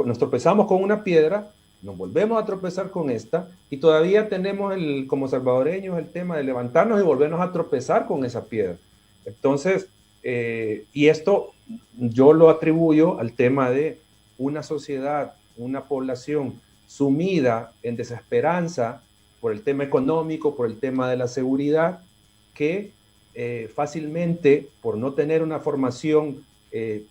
nos tropezamos con una piedra, nos volvemos a tropezar con esta, y todavía tenemos como salvadoreños el tema de levantarnos y volvernos a tropezar con esa piedra. Entonces, y esto yo lo atribuyo al tema de una sociedad, una población sumida en desesperanza por el tema económico, por el tema de la seguridad, que fácilmente, por no tener una formación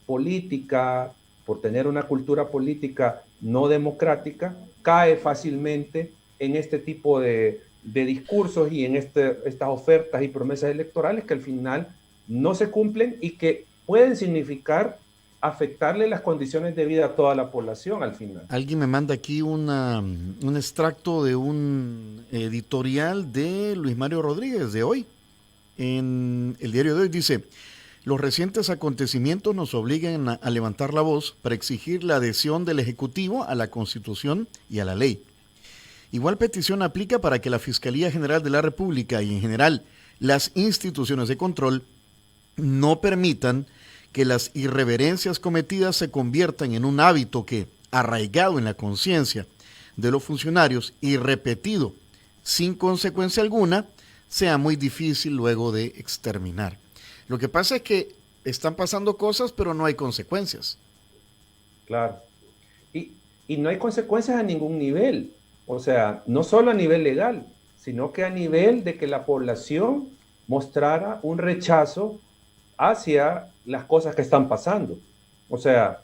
política, por tener una cultura política no democrática, cae fácilmente en este tipo de discursos y en estas ofertas y promesas electorales que al final no se cumplen y que pueden significar afectarle las condiciones de vida a toda la población al final. Alguien me manda aquí un extracto de un editorial de Luis Mario Rodríguez de hoy. En el diario de hoy dice: los recientes acontecimientos nos obligan a levantar la voz para exigir la adhesión del Ejecutivo a la Constitución y a la ley. Igual petición aplica para que la Fiscalía General de la República y en general las instituciones de control no permitan que las irreverencias cometidas se conviertan en un hábito que, arraigado en la conciencia de los funcionarios y repetido sin consecuencia alguna, sea muy difícil luego de exterminar. Lo que pasa es que están pasando cosas, pero no hay consecuencias. Claro. Y no hay consecuencias a ningún nivel. O sea, no solo a nivel legal, sino que a nivel de que la población mostrara un rechazo hacia las cosas que están pasando. O sea,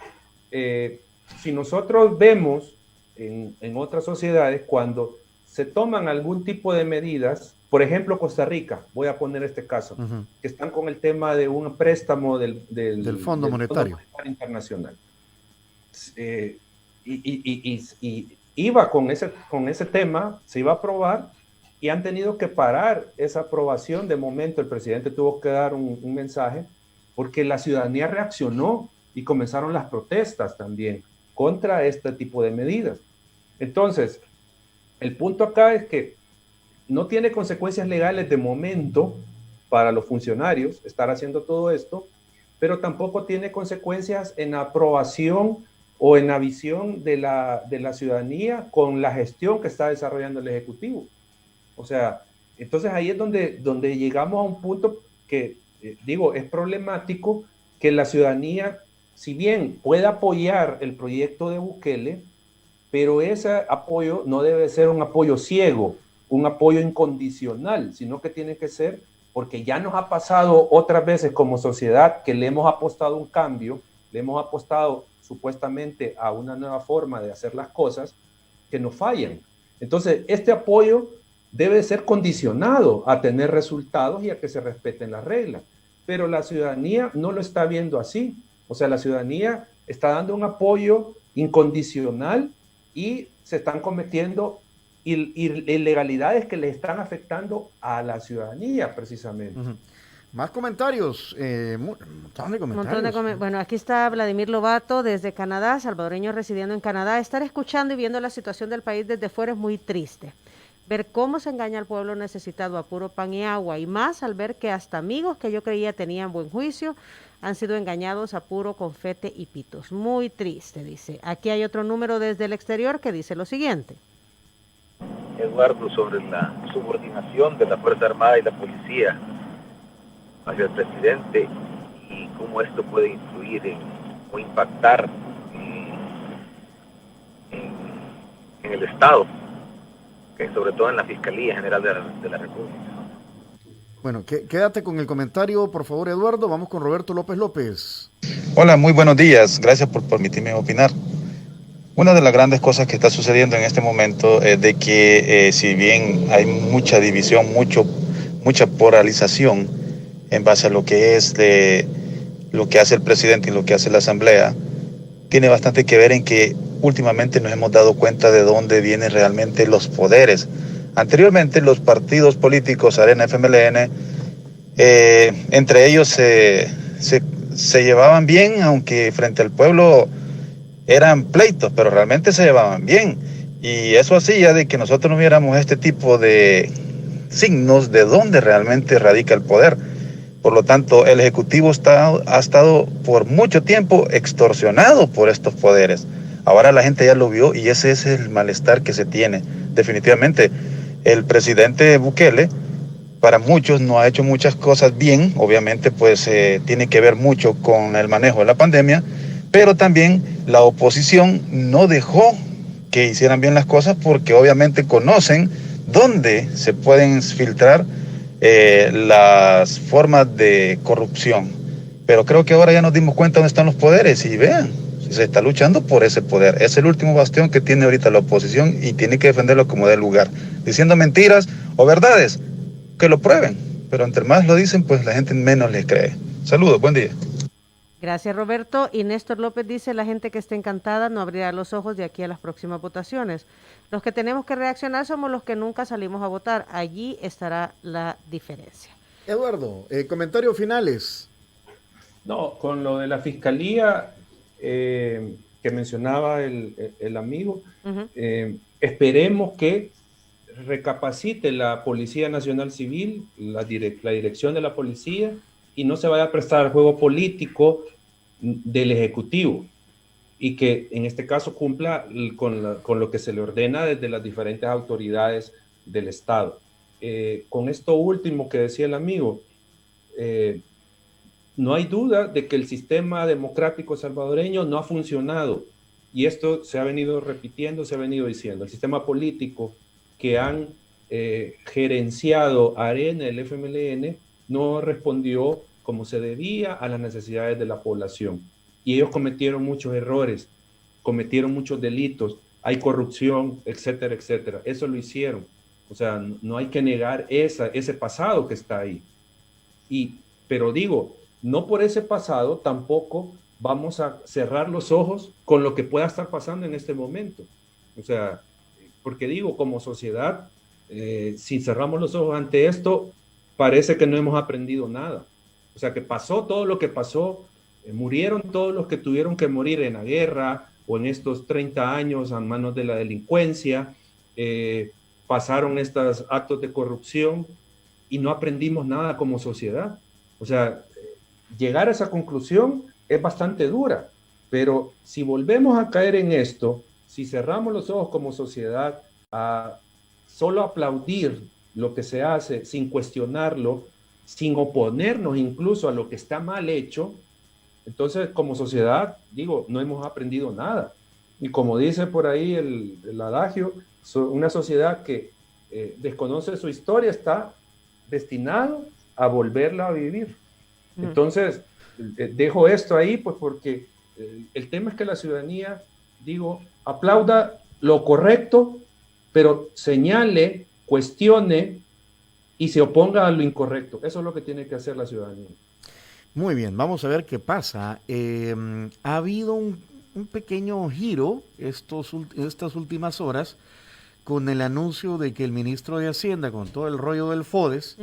si nosotros vemos en otras sociedades cuando se toman algún tipo de medidas, por ejemplo Costa Rica, voy a poner este caso, que están con el tema de un préstamo del Fondo Monetario Internacional. Y iba con ese tema, se iba a aprobar, y han tenido que parar esa aprobación. De momento el presidente tuvo que dar un mensaje porque la ciudadanía reaccionó y comenzaron las protestas también contra este tipo de medidas. Entonces, el punto acá es que no tiene consecuencias legales de momento para los funcionarios estar haciendo todo esto, pero tampoco tiene consecuencias en la aprobación o en la visión de la ciudadanía con la gestión que está desarrollando el Ejecutivo. O sea, entonces ahí es donde llegamos a un punto que digo, es problemático que la ciudadanía, si bien puede apoyar el proyecto de Bukele, pero ese apoyo no debe ser un apoyo ciego, un apoyo incondicional, sino que tiene que ser, porque ya nos ha pasado otras veces como sociedad que le hemos apostado un cambio, le hemos apostado supuestamente a una nueva forma de hacer las cosas que nos fallan. Entonces, este apoyo debe ser condicionado a tener resultados y a que se respeten las reglas. Pero la ciudadanía no lo está viendo así. O sea, la ciudadanía está dando un apoyo incondicional y se están cometiendo ilegalidades que le están afectando a la ciudadanía precisamente. Más comentarios, montón de comentarios. Bueno, aquí está Vladimir Lobato desde Canadá, salvadoreño residiendo en Canadá. Estar escuchando y viendo la situación del país desde fuera es muy triste. Ver cómo se engaña al pueblo necesitado a puro pan y agua, y más al ver que hasta amigos que yo creía tenían buen juicio han sido engañados a puro confete y pitos. Muy triste, dice. Aquí hay otro número desde el exterior que dice lo siguiente. Eduardo, sobre la subordinación de la Fuerza Armada y la Policía hacia el presidente y cómo esto puede influir o impactar en el Estado, que sobre todo en la Fiscalía General de la República. Bueno, quédate con el comentario, por favor, Eduardo. Vamos con Roberto López López. Hola, muy buenos días. Gracias por permitirme opinar. Una de las grandes cosas que está sucediendo en este momento es de que si bien hay mucha división, mucha polarización en base a lo que es lo que hace el presidente y lo que hace la Asamblea, tiene bastante que ver en que últimamente nos hemos dado cuenta de dónde vienen realmente los poderes. Anteriormente los partidos políticos, Arena, FMLN, entre ellos se llevaban bien, aunque frente al pueblo eran pleitos, pero realmente se llevaban bien. Y eso hacía de que nosotros no viéramos este tipo de signos de dónde realmente radica el poder. Por lo tanto, el Ejecutivo ha estado por mucho tiempo extorsionado por estos poderes. Ahora la gente ya lo vio y ese es el malestar que se tiene. Definitivamente, el presidente Bukele, para muchos no ha hecho muchas cosas bien. Obviamente, pues tiene que ver mucho con el manejo de la pandemia, pero también la oposición no dejó que hicieran bien las cosas porque obviamente conocen dónde se pueden filtrar las formas de corrupción. Pero creo que ahora ya nos dimos cuenta dónde están los poderes y vean, se está luchando por ese poder. Es el último bastión que tiene ahorita la oposición y tiene que defenderlo como dé lugar. Diciendo mentiras o verdades, que lo prueben. Pero entre más lo dicen, pues la gente menos les cree. Saludos, buen día. Gracias, Roberto. Y Néstor López dice, la gente que esté encantada no abrirá los ojos de aquí a las próximas votaciones. Los que tenemos que reaccionar somos los que nunca salimos a votar. Allí estará la diferencia. Eduardo, comentarios finales. No, con lo de la fiscalía que mencionaba el amigo, esperemos que recapacite la Policía Nacional Civil, la dirección de la policía, y no se vaya a prestar al juego político del Ejecutivo, y que en este caso cumpla con lo que se le ordena desde las diferentes autoridades del Estado. Con esto último que decía el amigo, no hay duda de que el sistema democrático salvadoreño no ha funcionado, y esto se ha venido repitiendo, se ha venido diciendo. El sistema político que han gerenciado Arena, el FMLN, no respondió como se debía a las necesidades de la población. Y ellos cometieron muchos errores, cometieron muchos delitos, hay corrupción, etcétera, etcétera. Eso lo hicieron. O sea, no hay que negar ese pasado que está ahí. Pero digo, no por ese pasado tampoco vamos a cerrar los ojos con lo que pueda estar pasando en este momento. O sea, porque digo, como sociedad, si cerramos los ojos ante esto, parece que no hemos aprendido nada. O sea, que pasó todo lo que pasó, murieron todos los que tuvieron que morir en la guerra o en estos 30 años a manos de la delincuencia, pasaron estos actos de corrupción y no aprendimos nada como sociedad. O sea, llegar a esa conclusión es bastante dura, pero si volvemos a caer en esto, si cerramos los ojos como sociedad a solo aplaudir lo que se hace sin cuestionarlo, sin oponernos incluso a lo que está mal hecho, entonces como sociedad, digo, no hemos aprendido nada. Y como dice por ahí el adagio, una sociedad que desconoce su historia está destinado a volverla a vivir. Entonces, dejo esto ahí, pues porque el tema es que la ciudadanía, digo, aplauda lo correcto, pero señale, cuestione y se oponga a lo incorrecto. Eso es lo que tiene que hacer la ciudadanía. Muy bien, vamos a ver qué pasa. Ha habido un pequeño giro estas últimas horas con el anuncio de que el ministro de Hacienda, con todo el rollo del FODES,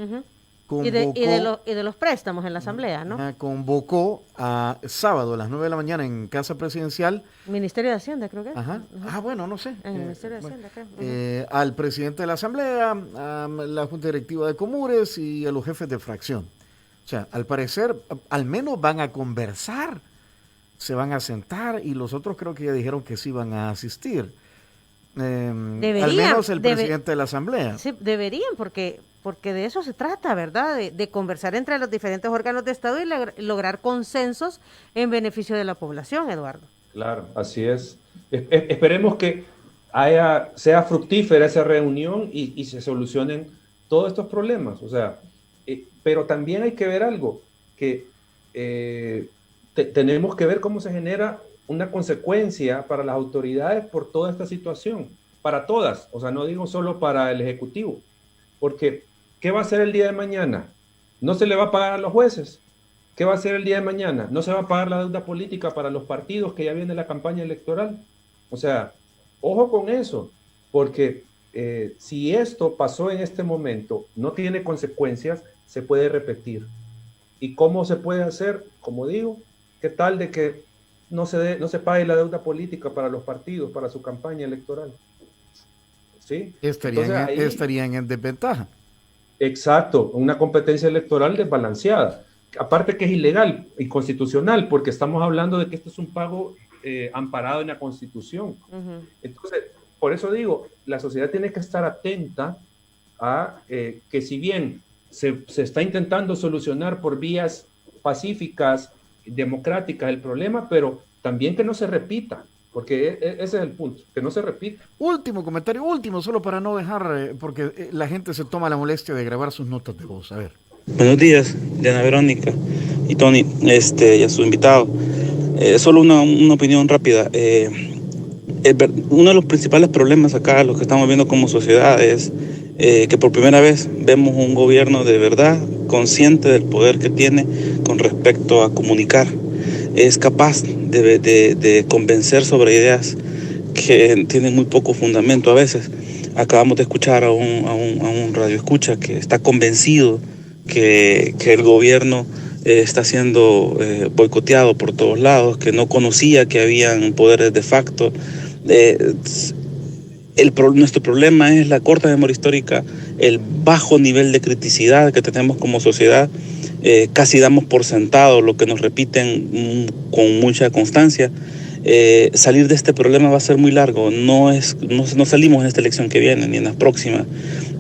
convocó, y de los préstamos en la asamblea, ¿no? Convocó a sábado a las 9 de la mañana en Casa Presidencial. Ministerio de Hacienda, creo que es. Ajá. Bueno, no sé. En el Ministerio de Hacienda, creo. Al presidente de la asamblea, a la Junta Directiva de Comures y a los jefes de fracción. O sea, al parecer, al menos van a conversar, se van a sentar y los otros creo que ya dijeron que sí van a asistir. Al menos el presidente de la asamblea. Sí, deberían, porque de eso se trata, ¿verdad? De conversar entre los diferentes órganos de Estado y lograr consensos en beneficio de la población, Eduardo. Claro, así es. Esperemos que sea fructífera esa reunión y se solucionen todos estos problemas. O sea, pero también hay que ver algo, que tenemos que ver cómo se genera una consecuencia para las autoridades por toda esta situación, para todas, o sea, no digo solo para el Ejecutivo, porque ¿qué va a hacer el día de mañana? No se le va a pagar a los jueces. ¿Qué va a hacer el día de mañana? No se va a pagar la deuda política para los partidos que ya viene la campaña electoral. O sea, ojo con eso, porque si esto pasó en este momento, no tiene consecuencias, se puede repetir. ¿Y cómo se puede hacer? Como digo, ¿qué tal de que no se pague la deuda política para los partidos, para su campaña electoral? ¿Sí? Estarían en desventaja. Exacto, una competencia electoral desbalanceada. Aparte que es ilegal, inconstitucional, porque estamos hablando de que esto es un pago amparado en la Constitución. Entonces, por eso digo, la sociedad tiene que estar atenta a que si bien se está intentando solucionar por vías pacíficas, democráticas el problema, pero también que no se repita, porque ese es el punto, que no se repita. Último comentario, solo para no dejar, porque la gente se toma la molestia de grabar sus notas de voz. A ver. Buenos días, Diana Verónica y Tony, y a su invitado. Solo una opinión rápida. Uno de los principales problemas acá, lo que estamos viendo como sociedad, es que por primera vez vemos un gobierno de verdad consciente del poder que tiene con respecto a comunicar. Es capaz de convencer sobre ideas que tienen muy poco fundamento a veces. Acabamos de escuchar a un radioescucha que está convencido que el gobierno está siendo boicoteado por todos lados, que no conocía que habían poderes de facto. Nuestro problema es la corta memoria histórica, el bajo nivel de criticidad que tenemos como sociedad. Casi damos por sentado lo que nos repiten con mucha constancia. Salir de este problema va a ser muy largo. No salimos en esta elección que viene ni en las próximas.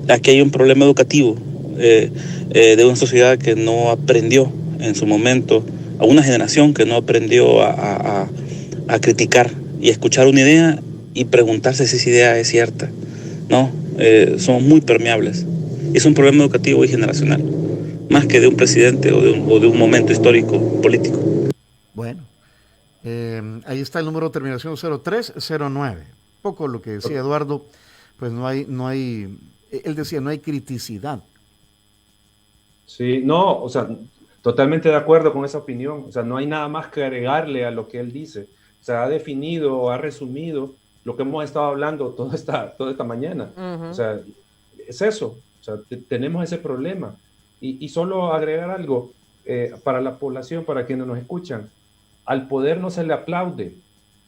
Aquí hay un problema educativo de una sociedad que no aprendió en su momento, a una generación que no aprendió a criticar y a escuchar una idea y preguntarse si esa idea es cierta. No, somos muy permeables. Es un problema educativo y generacional, más que de un presidente o de un momento histórico político. Bueno, ahí está el número de terminación 0309. Poco lo que decía Eduardo, pues no hay, él decía, no hay criticidad. Sí, no, o sea, totalmente de acuerdo con esa opinión. O sea, no hay nada más que agregarle a lo que él dice. O sea, ha definido, ha resumido lo que hemos estado hablando toda esta mañana. O sea, es eso. O sea, tenemos ese problema. Y solo agregar algo para la población, para quienes nos escuchan. Al poder no se le aplaude,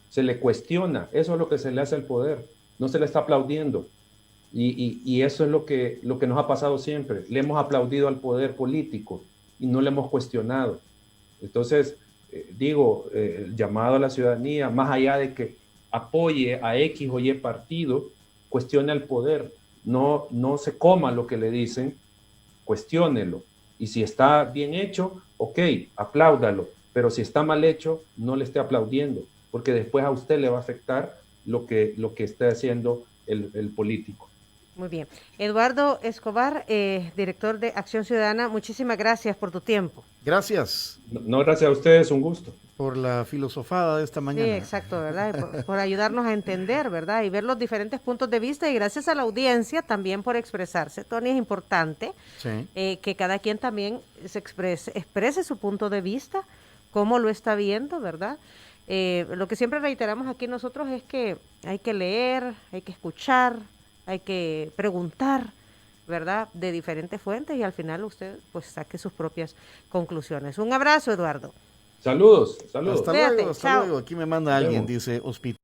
se le cuestiona. Eso es lo que se le hace al poder. No se le está aplaudiendo. Y eso es lo que nos ha pasado siempre. Le hemos aplaudido al poder político y no le hemos cuestionado. Entonces, el llamado a la ciudadanía, más allá de que apoye a X o Y partido, cuestione al poder. No se coma lo que le dicen, cuestiónelo. Y si está bien hecho, ok, apláudalo, pero si está mal hecho, no le esté aplaudiendo, porque después a usted le va a afectar lo que esté haciendo el político. Muy bien. Eduardo Escobar, director de Acción Ciudadana, muchísimas gracias por tu tiempo. Gracias. No, gracias a ustedes, un gusto. Por la filosofada de esta mañana. Sí, exacto, ¿verdad? Por ayudarnos a entender, ¿verdad? Y ver los diferentes puntos de vista, y gracias a la audiencia también por expresarse. Tony, es importante que cada quien también se exprese su punto de vista, cómo lo está viendo, ¿verdad? Lo que siempre reiteramos aquí nosotros es que hay que leer, hay que escuchar, hay que preguntar, ¿verdad? De diferentes fuentes, y al final usted pues saque sus propias conclusiones. Un abrazo, Eduardo. Saludos, saludos. Hasta Cuídate, luego, hasta chao. luego. Aquí me manda alguien, dice, hospital.